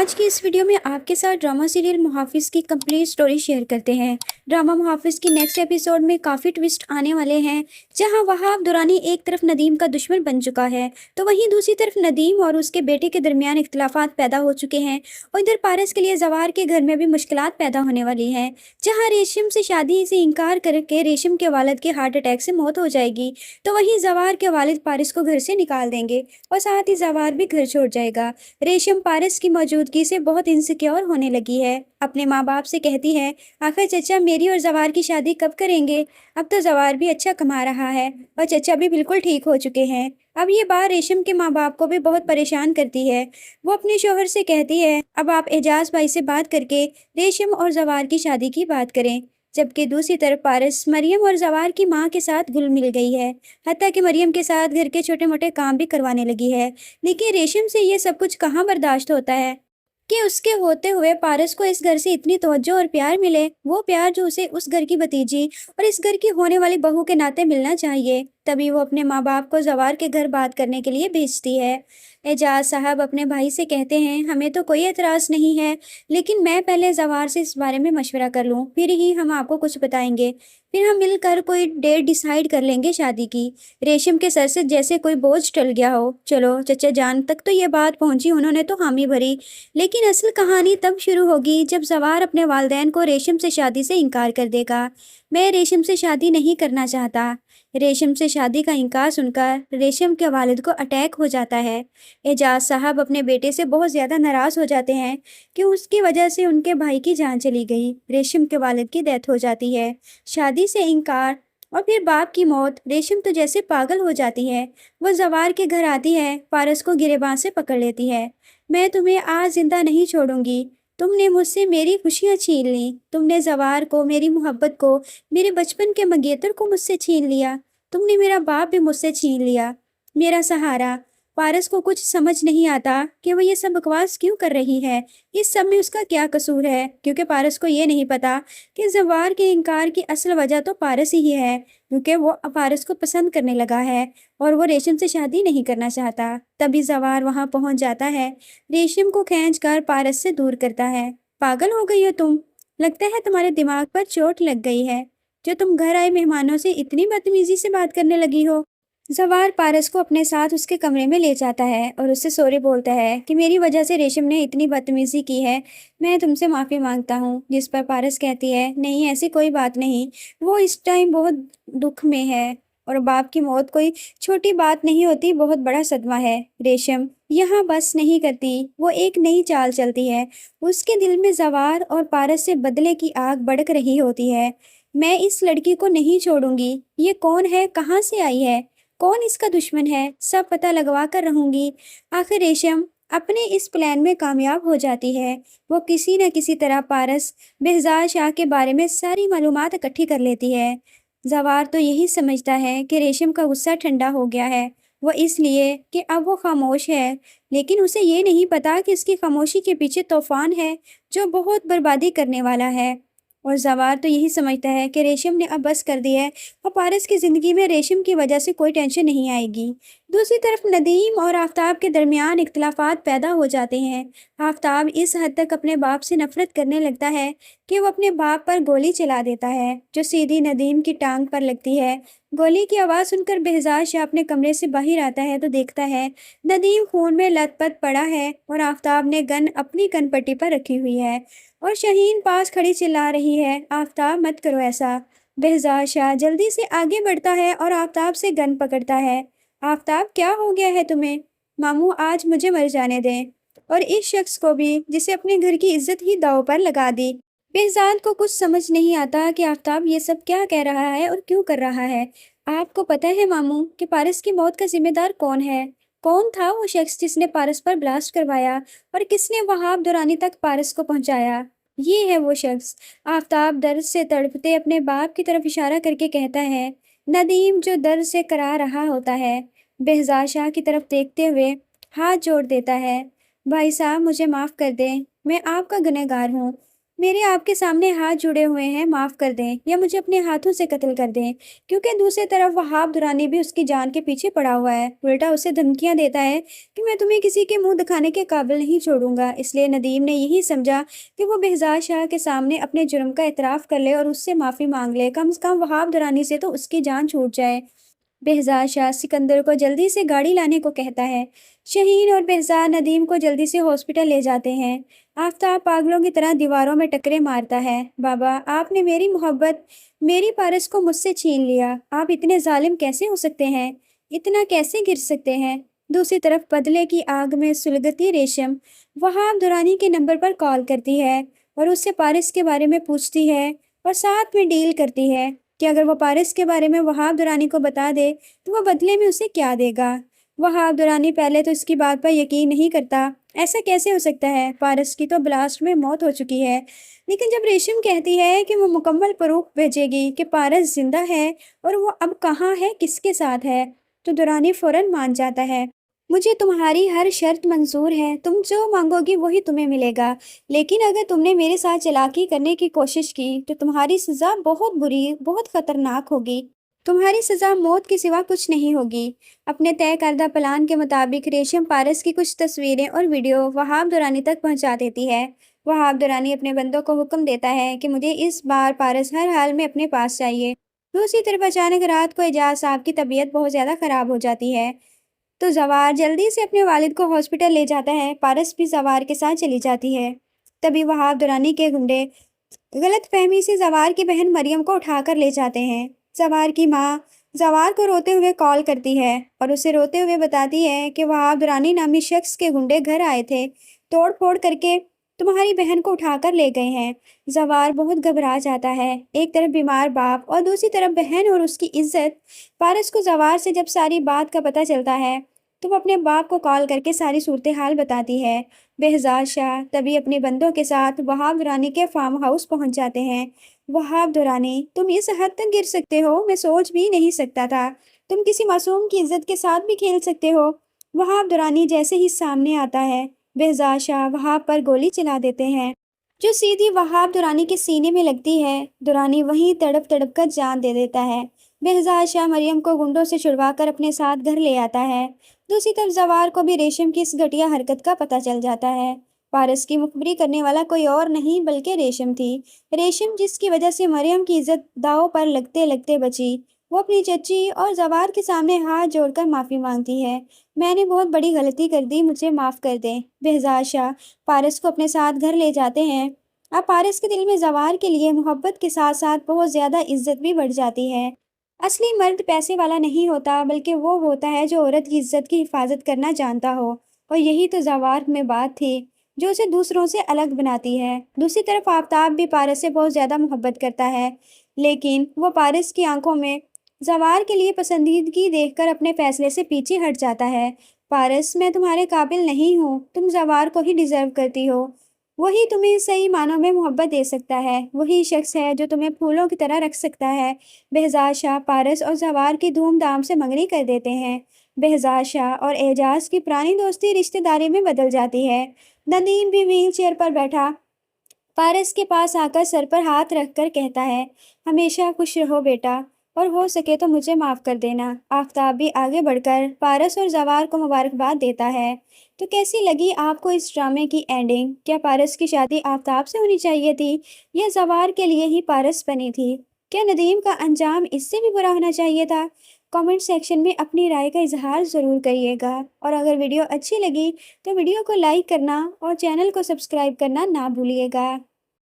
आज की इस वीडियो में आपके साथ ड्रामा सीरियल मुहाफिज की कंप्लीट स्टोरी शेयर करते हैं। ड्रामा मुहाफिज की नेक्स्ट एपिसोड में काफ़ी ट्विस्ट आने वाले हैं, जहां वहाब दुरानी एक तरफ नदीम का दुश्मन बन चुका है, तो वहीं दूसरी तरफ नदीम और उसके बेटे के दरमियान इख्तिलाफात पैदा हो चुके हैं। और इधर पारस के लिए जवार के घर में भी मुश्किलात पैदा होने वाली हैं, जहाँ रेशम से शादी से इनकार करके रेशम के वालिद की हार्ट अटैक से मौत हो जाएगी, तो वहीं जवार के वालिद पारस को घर से निकाल देंगे और साथ ही जवार भी घर छोड़ जाएगा। रेशम पारस की मौजूदगी से बहुत इनसिक्योर होने लगी है। अपने माँ बाप से कहती है, आखिर चचा मेरी और जवार की शादी कब करेंगे? अब तो जवार भी अच्छा कमा रहा है और चचा भी बिल्कुल ठीक हो चुके हैं। अब ये बात रेशम के माँ बाप को भी बहुत परेशान करती है। वो अपने शोहर से कहती है, अब आप एजाज भाई से बात करके रेशम और जवार की शादी की बात करें। जबकि दूसरी तरफ पारस मरियम और जवार की माँ के साथ घुल मिल गई है, हत्ता कि मरियम के साथ घर के छोटे मोटे काम भी करवाने लगी है। लेकिन रेशम से ये सब कुछ कहाँ बर्दाश्त होता है कि उसके होते हुए पारस को इस घर से इतनी तवज्जो और प्यार मिले, वो प्यार जो उसे उस घर की भतीजी और इस घर की होने वाली बहू के नाते मिलना चाहिए। तभी वो अपने माँ बाप को जवार के घर बात करने के लिए भेजती है। एजाज साहब अपने भाई से कहते हैं, हमें तो कोई एतराज़ नहीं है, लेकिन मैं पहले जवार से इस बारे में मशवरा कर लूँ, फिर ही हम आपको कुछ बताएंगे। फिर हम मिलकर कोई डेट डिसाइड कर लेंगे शादी की। रेशम के सर से जैसे कोई बोझ टल गया हो। चलो चचा जान तक तो ये बात पहुंची, उन्होंने तो हामी भरी, लेकिन असल कहानी तब शुरू होगी जब जवार अपने वालिदैन को रेशम से शादी से इनकार कर देगा। मैं रेशम से शादी नहीं करना चाहता। रेशम से शादी का इनकार सुनकर रेशम के वालिद को अटैक हो जाता है। एजाज साहब अपने बेटे से बहुत ज़्यादा नाराज़ हो जाते हैं कि उसकी वजह से उनके भाई की जान चली गई। रेशम के वालिद की डेथ हो जाती है, शादी से इनकार और फिर बाप की मौत। रेशम तो जैसे पागल हो जाती है। वो जवार के घर आती है, पारस को गिरेबान से पकड़ लेती है। मैं तुम्हें आज जिंदा नहीं छोड़ूंगी। तुमने मुझसे मेरी खुशियाँ छीन ली, तुमने जवार को, मेरी मोहब्बत को, मेरे बचपन के मंगेतर को मुझसे छीन लिया, तुमने मेरा बाप भी मुझसे छीन लिया, मेरा सहारा। पारस को कुछ समझ नहीं आता कि वो ये सब बकवास क्यों कर रही है, इस सब में उसका क्या कसूर है, क्योंकि पारस को ये नहीं पता कि जवार के इनकार की असल वजह तो पारस ही है, क्योंकि वो पारस को पसंद करने लगा है और वो रेशम से शादी नहीं करना चाहता। तभी जवार वहां पहुंच जाता है, रेशम को खींचकर पारस से दूर करता है। पागल हो गई हो तुम? लगता है तुम्हारे दिमाग पर चोट लग गई है, जो तुम घर आए मेहमानों से इतनी बदतमीजी से बात करने लगी हो। जवार पारस को अपने साथ उसके कमरे में ले जाता है और उससे सॉरी बोलता है कि मेरी वजह से रेशम ने इतनी बदतमीजी की है, मैं तुमसे माफ़ी मांगता हूँ। जिस पर पारस कहती है, नहीं ऐसी कोई बात नहीं, वो इस टाइम बहुत दुख में है और बाप की मौत कोई छोटी बात नहीं होती, बहुत बड़ा सदमा है। रेशम यहाँ बस नहीं करती, वो एक नई चाल चलती है। उसके दिल में जवार और पारस से बदले की आग भड़क रही होती है। मैं इस लड़की को नहीं छोड़ूंगी। ये कौन है, कहाँ से आई है, कौन इसका दुश्मन है, सब पता लगवा कर रहूंगी। आखिर रेशम अपने इस प्लान में कामयाब हो जाती है। वो किसी न किसी तरह पारस बेहजाद शाह के बारे में सारी मालूमात इकट्ठी कर लेती है। जवार तो यही समझता है कि रेशम का गुस्सा ठंडा हो गया है, वो इसलिए कि अब वो खामोश है, लेकिन उसे ये नहीं पता कि इसकी खामोशी के पीछे तूफान है जो बहुत बर्बादी करने वाला है। और जवार तो यही समझता है कि रेशम ने अब बस कर दी है और पारस की ज़िंदगी में रेशम की वजह से कोई टेंशन नहीं आएगी। दूसरी तरफ नदीम और आफताब के दरमियान इख्तिलाफात पैदा हो जाते हैं। आफताब इस हद तक अपने बाप से नफरत करने लगता है कि वो अपने बाप पर गोली चला देता है, जो सीधी नदीम की टांग पर लगती है। गोली की आवाज़ सुनकर बेहजाद शाह अपने कमरे से बाहर आता है तो देखता है नदीम खून में लथपथ पड़ा है और आफताब ने गन अपनी कनपट्टी पर रखी हुई है और शहीन पास खड़ी चिल्ला रही है, आफताब मत करो ऐसा। बेहजाद शाह जल्दी से आगे बढ़ता है और आफताब से गन पकड़ता है। आफताब क्या हो गया है तुम्हें? मामू आज मुझे मर जाने दें, और इस शख्स को भी जिसे अपने घर की इज्जत ही दांव पर लगा दी। बेहजाद को कुछ समझ नहीं आता कि आफताब ये सब क्या कह रहा है और क्यों कर रहा है। आपको पता है मामू कि पारस की मौत का जिम्मेदार कौन है? कौन था वो शख्स जिसने पारस पर ब्लास्ट करवाया और किसने वहाब दुरानी तक पारस को पहुंचाया? ये है वो शख्स। आफताब दर्द से तड़पते अपने बाप की तरफ इशारा करके कहता है। नदीम जो दर्द से करा रहा होता है, बेहजाद शाह की तरफ देखते हुए हाथ जोड़ देता है, भाई साहब मुझे माफ़ कर दें, मैं आपका गुनहगार हूँ। میرے آپ کے سامنے ہاتھ جڑے ہوئے ہیں، معاف کر دیں یا مجھے اپنے ہاتھوں سے قتل کر دیں، کیونکہ دوسری طرف وہاب درانی بھی اس کی جان کے پیچھے پڑا ہوا ہے، الٹا اسے دھمکیاں دیتا ہے کہ میں تمہیں کسی کے منہ دکھانے کے قابل نہیں چھوڑوں گا۔ اس لیے ندیم نے یہی سمجھا کہ وہ بہزاد شاہ کے سامنے اپنے جرم کا اعتراف کر لے اور اس سے معافی مانگ لے، کم از کم وہاب درانی سے تو اس کی جان چھوٹ جائے۔ بہزاد شاہ سکندر کو جلدی سے گاڑی لانے کو کہتا ہے۔ شہین اور بہزاد ندیم کو جلدی سے ہاسپٹل لے جاتے ہیں۔ آفتاب پاگلوں کی طرح دیواروں میں ٹکرے مارتا ہے۔ بابا، آپ نے میری محبت، میری پارس کو مجھ سے چھین لیا۔ آپ اتنے ظالم کیسے ہو سکتے ہیں؟ اتنا کیسے گر سکتے ہیں؟ دوسری طرف بدلے کی آگ میں سلگتی ریشم وہاب دورانی کے نمبر پر کال کرتی ہے اور اس سے پارس کے بارے میں پوچھتی ہے اور ساتھ میں ڈیل کرتی ہے کہ اگر وہ پارس کے بارے میں وہاب دورانی کو بتا دے تو وہ بدلے میں اسے کیا دے گا۔ وہاب دورانی پہلے تو اس کی بات پر یقین نہیں کرتا۔ ایسا کیسے ہو سکتا ہے؟ پارس کی تو بلاسٹ میں موت ہو چکی ہے۔ لیکن جب ریشم کہتی ہے کہ وہ مکمل پروف بھیجے گی کہ پارس زندہ ہے اور وہ اب کہاں ہے، کس کے ساتھ ہے، تو دورانی فوراً مان جاتا ہے۔ مجھے تمہاری ہر شرط منظور ہے، تم جو مانگو گی وہی تمہیں ملے گا، لیکن اگر تم نے میرے ساتھ چالاکی کرنے کی کوشش کی تو تمہاری سزا بہت بری، بہت خطرناک ہوگی۔ تمہاری سزا موت کے سوا کچھ نہیں ہوگی۔ اپنے طے کردہ پلان کے مطابق ریشم پارس کی کچھ تصویریں اور ویڈیو وہاب دورانی تک پہنچا دیتی ہے۔ وہاب دورانی اپنے بندوں کو حکم دیتا ہے کہ مجھے اس بار پارس ہر حال میں اپنے پاس چاہیے۔ دوسری طرف اچانک رات کو اعجاز صاحب کی طبیعت بہت زیادہ خراب ہو جاتی ہے تو زوار جلدی سے اپنے والد کو ہاسپٹل لے جاتا ہے۔ پارس بھی زوار کے ساتھ چلی جاتی ہے۔ تبھی وہاب دورانی کے گنڈے غلط فہمی سے زوار کی بہن مریم کو اٹھا کر لے جاتے ہیں۔ زوار کی ماں زوار کو روتے ہوئے کال کرتی ہے اور اسے روتے ہوئے بتاتی ہے کہ وہاب دورانی نامی شخص کے گنڈے گھر آئے تھے، توڑ پھوڑ کر کے تمہاری بہن کو اٹھا کر لے گئے ہیں۔ زوار بہت گھبرا جاتا ہے، ایک طرف بیمار باپ اور دوسری طرف بہن اور اس کی عزت۔ پارس کو زوار سے جب ساری بات کا پتہ چلتا ہے تو وہ اپنے باپ کو کال کر کے ساری صورتحال بتاتی ہے۔ بہزاد شاہ تبھی اپنے بندوں کے ساتھ وہاب دورانی کے فارم ہاؤس پہنچ جاتے ہیں۔ وہاب دورانی، تم اس حد تک گر سکتے ہو، میں سوچ بھی نہیں سکتا تھا۔ تم کسی معصوم کی عزت کے ساتھ بھی کھیل سکتے ہو۔ وہاب دورانی جیسے ہی سامنے آتا ہے، بہزاد شاہ وہاب پر گولی چلا دیتے ہیں جو سیدھی وہاب دورانی کے سینے میں لگتی ہے۔ دورانی وہیں تڑپ تڑپ کر جان دے دیتا ہے۔ بہزاد شاہ مریم کو گنڈوں سے چھڑوا کر اپنے ساتھ گھر لے آتا ہے۔ دوسری طرف زوار کو بھی ریشم کی اس گھٹیا حرکت کا پتہ چل جاتا ہے۔ پارس کی مخبری کرنے والا کوئی اور نہیں بلکہ ریشم تھی۔ ریشم جس کی وجہ سے مریم کی عزت داؤ پر لگتے لگتے بچی۔ وہ اپنی چچی اور زوار کے سامنے ہاتھ جوڑ کر معافی مانگتی ہے۔ میں نے بہت بڑی غلطی کر دی، مجھے معاف کر دیں۔ بہزاد شاہ پارس کو اپنے ساتھ گھر لے جاتے ہیں۔ اب پارس کے دل میں زوار کے لیے محبت کے ساتھ ساتھ بہت زیادہ عزت بھی بڑھ جاتی ہے۔ اصلی مرد پیسے والا نہیں ہوتا بلکہ وہ ہوتا ہے جو عورت کی عزت کی حفاظت کرنا جانتا ہو، اور یہی تو زوار میں بات تھی جو اسے دوسروں سے الگ بناتی ہے۔ دوسری طرف آفتاب بھی پارس سے بہت زیادہ محبت کرتا ہے، لیکن وہ پارس کی آنکھوں میں زوار کے لیے پسندیدگی دیکھ کر اپنے فیصلے سے پیچھے ہٹ جاتا ہے۔ پارس، میں تمہارے قابل نہیں ہوں، تم زوار کو ہی ڈیزرو کرتی ہو۔ وہی تمہیں صحیح معنوں میں محبت دے سکتا ہے، وہی شخص ہے جو تمہیں پھولوں کی طرح رکھ سکتا ہے۔ بہزاد شاہ پارس اور زوار کی دھوم دھام سے منگنی کر دیتے ہیں۔ بہزاد شاہ اور اعجاز کی پرانی دوستی رشتہ داری میں بدل جاتی ہے۔ ندیم بھی ویل چیئر پر بیٹھا پارس کے پاس آ کر سر پر ہاتھ رکھ کر کہتا ہے، ہمیشہ خوش رہو بیٹا، اور ہو سکے تو مجھے معاف کر دینا۔ آفتاب بھی آگے بڑھ کر پارس اور زوار کو مبارکباد دیتا ہے۔ تو کیسی لگی آپ کو اس ڈرامے کی اینڈنگ؟ کیا پارس کی شادی آفتاب سے ہونی چاہیے تھی یا زوار کے لیے ہی پارس بنی تھی؟ کیا ندیم کا انجام اس سے بھی برا ہونا چاہیے تھا؟ کامنٹ سیکشن میں اپنی رائے کا اظہار ضرور کریے گا، اور اگر ویڈیو اچھی لگی تو ویڈیو کو لائک کرنا اور چینل کو سبسکرائب کرنا نہ بھولیے گا۔